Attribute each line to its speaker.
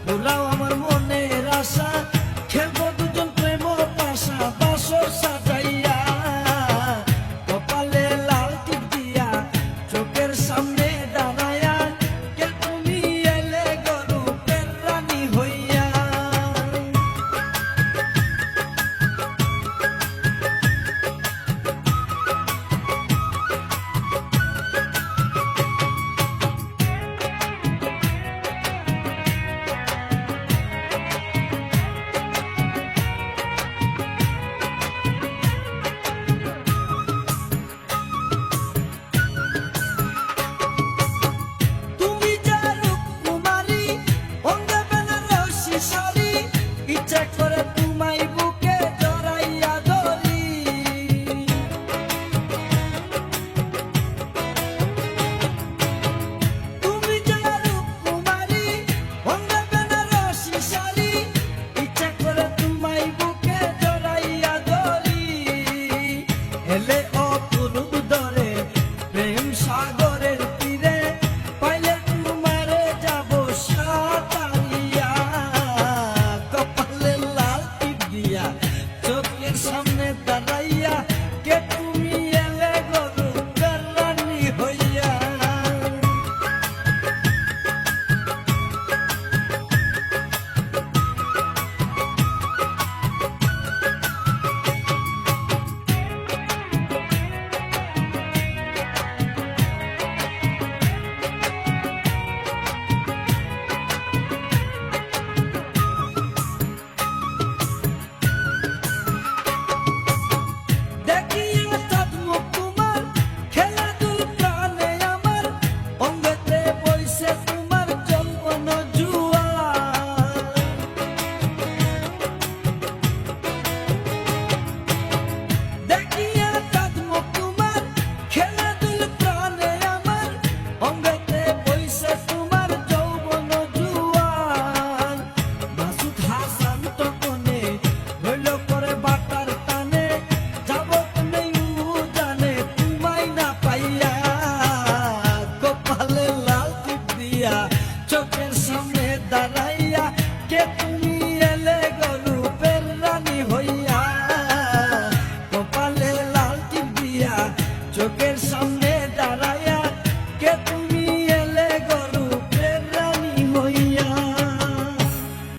Speaker 1: ওরাও আমার মনের আশা, খেলবো দুজন প্রেম পাশা, বাসর সাজাইয়া কপালে লাল টিপ দিয়া চোখের সামনে দাঁড়ায়া, কে তুমি এলে গরুপের রানী হইয়া। তুমি যে রূপকুমারী, অঙ্গে বেনারসি শাড়ি, ইচ্ছা করে তোমায় বুকে জড়াইয়া ধরি। তুমি যে রূপকুমারী, অঙ্গে বেনারসি শাড়ি, ইচ্ছা করে তোমায় বুকে জড়াইয়া ধরি। এলে অপূর্ব দরে প্রেম সাগরের তীরে, পাইলে তোমারে যাব সাঁতারিয়া, কপালে লাল টিপ দিয়া চোখের সামনে দাঁড়াইয়া, কে তুমি এলে গরুপের রানী হইয়া। দেখিয়া চাঁদ মুখ তোমার, খেলাধুল প্রাণে আমার, অঙ্গেতে বইছে তোমার যৌবন জুয়ার। দেখিয়া চাঁদ মুখ তোমার, খেলাধুল প্রাণে আমার, অঙ্গেতে বইছে তোমার যৌবন জুয়ার। মাসুদ হাসান তখনে হইল পরে বাটার টানে, যাব তুমি জানে তোমায় না পাইয়া, কপালে লাল টিপ দিয়া চোখের সামনে দাঁড়াইয়া, কে